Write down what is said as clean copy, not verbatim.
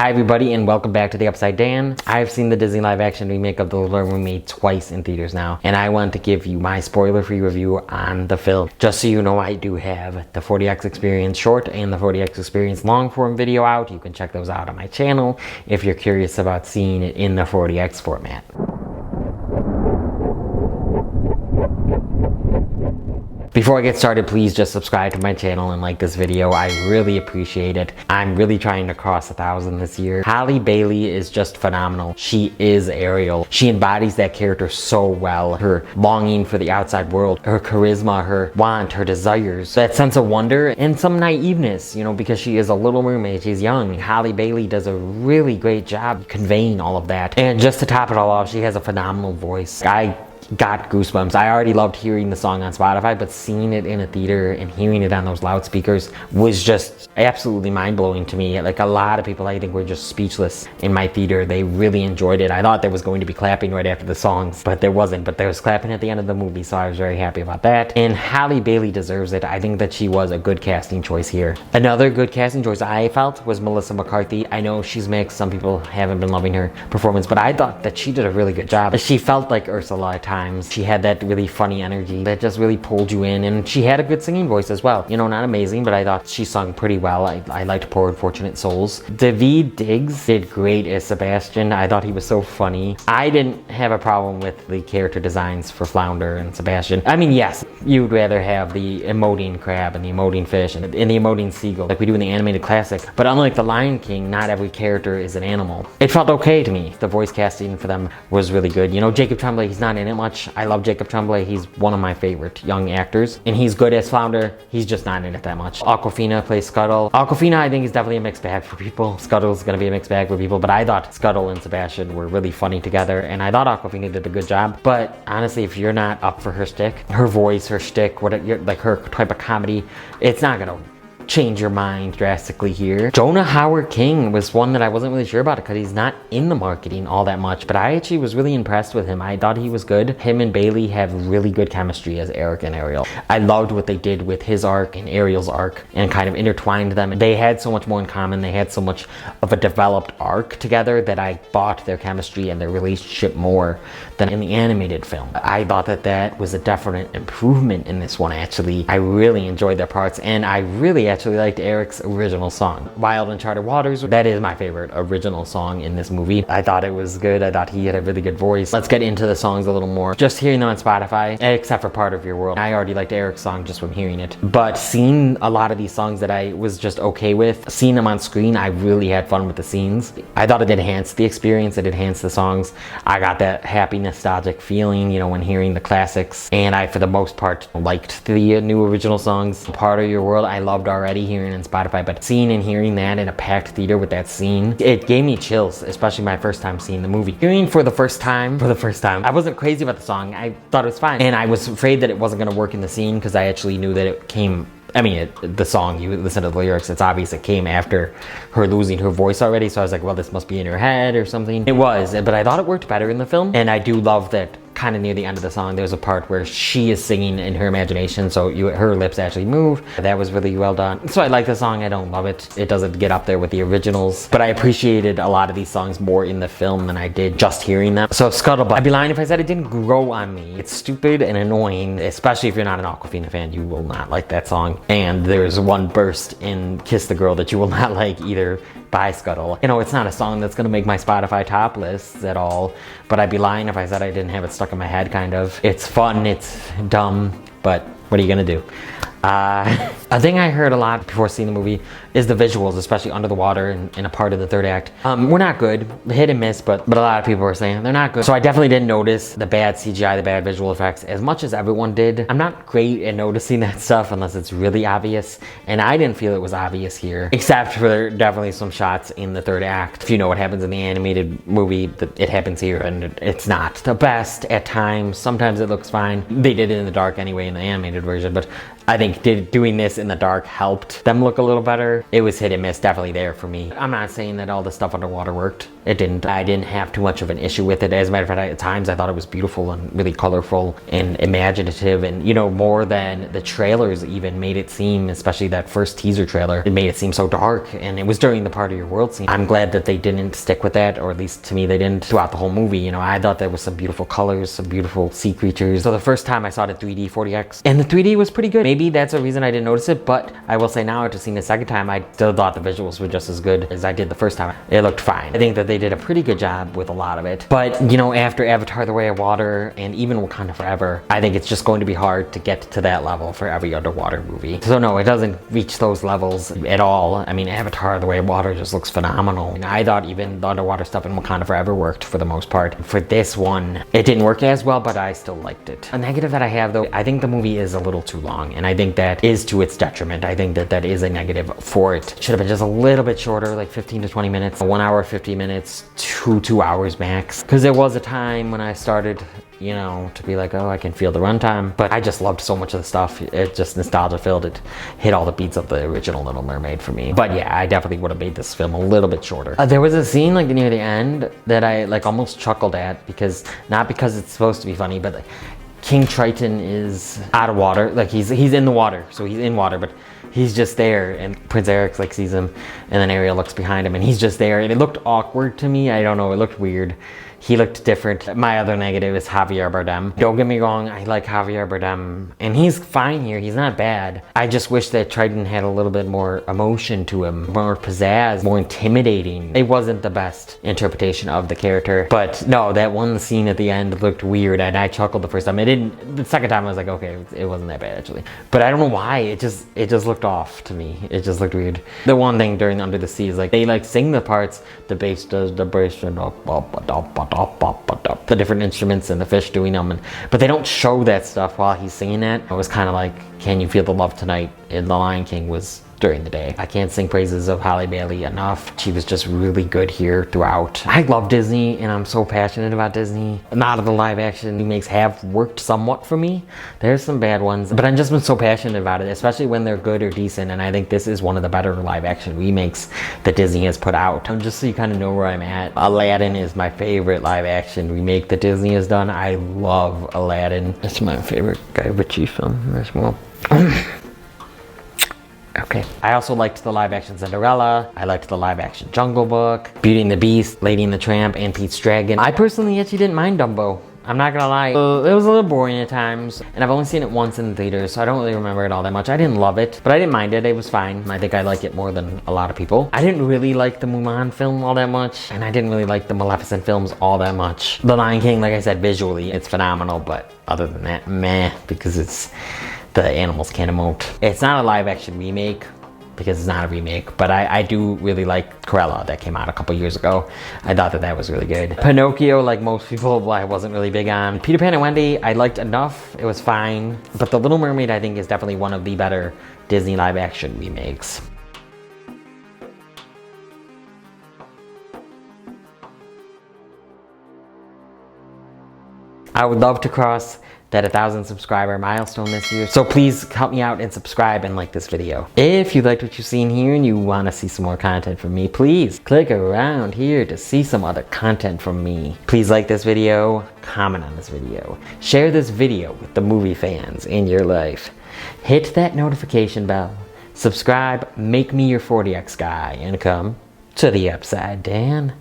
Hi everybody and welcome back to The Upside Dan. I've seen the Disney live action remake of The Little Mermaid twice in theaters now, and I want to give you my spoiler-free review on the film. Just so you know, I do have the 40X Experience short and the 40X Experience long form video out. You can check those out on my channel if you're curious about seeing it in the 40X format. Before I get started, please just subscribe to my channel and like this video. I really appreciate it. I'm really trying to cross 1,000 this year. Halle Bailey is just phenomenal. She is Ariel. She embodies that character so well. Her longing for the outside world, her charisma, her want, her desires, that sense of wonder and some naiveness, because she is a little mermaid. She's young. Halle Bailey does a really great job conveying all of that. And just to top it all off, she has a phenomenal voice. I got goosebumps. I already loved hearing the song on Spotify, but seeing it in a theater and hearing it on those loudspeakers was just absolutely mind-blowing to me. Like a lot of people, I think, were just speechless in my theater. They really enjoyed it. I thought there was going to be clapping right after the songs, but there wasn't. But there was clapping at the end of the movie, so I was very happy about that. And Halle Bailey deserves it. I think that she was a good casting choice here. Another good casting choice I felt was Melissa McCarthy. I know she's mixed. Some people haven't been loving her performance, but I thought that she did a really good job. She felt like Ursula at times. She had that really funny energy that just really pulled you in, and she had a good singing voice as well. Not amazing, but I thought she sung pretty well. I liked Poor Unfortunate Souls. Daveed Diggs did great as Sebastian. I thought he was so funny. I didn't have a problem with the character designs for Flounder and Sebastian. I mean, yes, you'd rather have the emoting crab and the emoting fish and the emoting seagull like we do in the animated classic, but unlike The Lion King, not every character is an animal. It felt okay to me. The voice casting for them was really good. Jacob Tremblay, he's not in it much. I love Jacob Tremblay. He's one of my favorite young actors, and he's good as Flounder. He's just not in it that much. Awkwafina plays Scuttle. Awkwafina, I think, is definitely a mixed bag for people. Scuttle's gonna be a mixed bag for people, but I thought Scuttle and Sebastian were really funny together, and I thought Awkwafina did a good job. But honestly, if you're not up for her shtick, her voice, her shtick, like her type of comedy, it's not gonna change your mind drastically here. Jonah Hauer-King was one that I wasn't really sure about because he's not in the marketing all that much, but I actually was really impressed with him. I thought he was good. Him and Bailey have really good chemistry as Eric and Ariel. I loved what they did with his arc and Ariel's arc and kind of intertwined them. They had so much more in common. They had so much of a developed arc together that I bought their chemistry and their relationship more than in the animated film. I thought that was a definite improvement in this one, actually. I really enjoyed their parts, and I really actually liked Eric's original song. Wild Uncharted Waters, that is my favorite original song in this movie. I thought it was good. I thought he had a really good voice. Let's get into the songs a little more. Just hearing them on Spotify, except for Part of Your World. I already liked Eric's song just from hearing it. But seeing a lot of these songs that I was just okay with, seeing them on screen, I really had fun with the scenes. I thought it enhanced the experience. It enhanced the songs. I got that happy, nostalgic feeling, when hearing the classics. And I, for the most part, liked the new original songs. Part of Your World, I loved already hearing on Spotify, but seeing and hearing that in a packed theater with that scene, it gave me chills, especially my first time seeing the movie. Hearing for the first time, I wasn't crazy about the song. I thought it was fine, and I was afraid that it wasn't going to work in the scene because I actually knew that it came. The song, you listen to the lyrics, it's obvious it came after her losing her voice already, so I was like, well, this must be in her head or something. It was, but I thought it worked better in the film, and I do love that kind of near the end of the song, there's a part where she is singing in her imagination, so her lips actually move. That was really well done. So I like the song. I don't love it. It doesn't get up there with the originals, but I appreciated a lot of these songs more in the film than I did just hearing them. So Scuttlebutt, I'd be lying if I said it didn't grow on me. It's stupid and annoying, especially if you're not an Awkwafina fan. You will not like that song. And there's one burst in Kiss the Girl that you will not like either by Scuttle. It's not a song that's gonna make my Spotify top lists at all, but I'd be lying if I said I didn't have it stuck in my head, kind of. It's fun, it's dumb, but what are you gonna do? A thing I heard a lot before seeing the movie is the visuals, especially under the water and a part of the third act. Were not good, hit and miss, but a lot of people were saying they're not good. So I definitely didn't notice the bad CGI, the bad visual effects as much as everyone did. I'm not great at noticing that stuff unless it's really obvious, and I didn't feel it was obvious here, except for definitely some shots in the third act. If you know what happens in the animated movie, it happens here, and it's not the best at times. Sometimes it looks fine. They did it in the dark anyway in the animated version, but I think doing this in the dark helped them look a little better. underwater, it was hit and miss definitely there for me. I'm not saying that all the stuff underwater worked. It didn't. I didn't have too much of an issue with it. As a matter of fact, at times I thought it was beautiful and really colorful and imaginative, and you know, more than the trailers even made it seem, especially that first teaser trailer, it made it seem so dark, and it was during the part of your world scene. I'm glad that they didn't stick with that, or at least to me they didn't throughout the whole movie. You know, I thought there was some beautiful colors, some beautiful sea creatures. So the first time I saw it at 3D 40X, and the 3D was pretty good. Maybe that's a reason I didn't notice it, but I will say now after seeing the second time, I still thought the visuals were just as good as I did the first time. It looked fine. I think that they did a pretty good job with a lot of it. But you know, after Avatar: The Way of Water and even Wakanda Forever, I think it's just going to be hard to get to that level for every underwater movie. So no, it doesn't reach those levels at all. I mean, Avatar: The Way of Water just looks phenomenal. And I thought even the underwater stuff in Wakanda Forever worked for the most part. For this one, it didn't work as well, but I still liked it. A negative that I have though, I think the movie is a little too long, and I think that is to its detriment. I think that that is a negative for it. Should have been just a little bit shorter, like 15 to 20 minutes, 1 hour, 50 minutes, 2 hours max. Because there was a time when I started, you know, to be like, oh, I can feel the runtime, but I just loved so much of the stuff. It just nostalgia filled. It hit all the beats of the original Little Mermaid for me. But yeah, I definitely would have made this film a little bit shorter. There was a scene like near the end that I like almost chuckled at, because not because it's supposed to be funny, but like, King Triton is out of water. Like he's in the water, so he's in water, but he's just there, and Prince Eric like sees him, and then Ariel looks behind him, and he's just there, and it looked awkward to me. I don't know, it looked weird. He looked different. My other negative is Javier Bardem. Don't get me wrong, I like Javier Bardem, and he's fine here. He's not bad. I just wish that Triton had a little bit more emotion to him, more pizzazz, more intimidating. It wasn't the best interpretation of the character, but no, that one scene at the end looked weird, and I chuckled the first time. It didn't. The second time I was like, okay, it wasn't that bad actually. But I don't know why. It just looked off to me. It just looked weird. The one thing during Under the Sea is like they like sing the parts. The bass does the bass and the different instruments and the fish doing them, but they don't show that stuff while he's singing that. It was kind of like, Can You Feel the Love Tonight in The Lion King was during the day. I can't sing praises of Halle Bailey enough. She was just really good here throughout. I love Disney, and I'm so passionate about Disney. A lot of the live action remakes have worked somewhat for me. There's some bad ones, but I've just been so passionate about it, especially when they're good or decent, and I think this is one of the better live action remakes that Disney has put out. And just so you kind of know where I'm at, Aladdin is my favorite live action remake that Disney has done. I love Aladdin. It's my favorite Guy Ritchie film as well. Okay. I also liked the live action Cinderella. I liked the live action Jungle Book, Beauty and the Beast, Lady and the Tramp, and Pete's Dragon. I personally actually didn't mind Dumbo. I'm not gonna lie. It was a little boring at times, and I've only seen it once in the theaters, so I don't really remember it all that much. I didn't love it, but I didn't mind it. It was fine. I think I like it more than a lot of people. I didn't really like the Mulan film all that much, and I didn't really like the Maleficent films all that much. The Lion King, like I said, visually, it's phenomenal, but other than that, meh, because the animals can't emote. It's not a live action remake, because it's not a remake, but I do really like Cruella that came out a couple years ago. I thought that was really good. Pinocchio, like most people, I wasn't really big on. Peter Pan and Wendy, I liked enough. It was fine. But The Little Mermaid, I think, is definitely one of the better Disney live action remakes. I would love to cross that 1,000 subscriber milestone this year, so please help me out and subscribe and like this video. If you liked what you've seen here and you want to see some more content from me, please click around here to see some other content from me. Please like this video, comment on this video, share this video with the movie fans in your life, hit that notification bell, subscribe, make me your 40X guy, and come to the upside, Dan.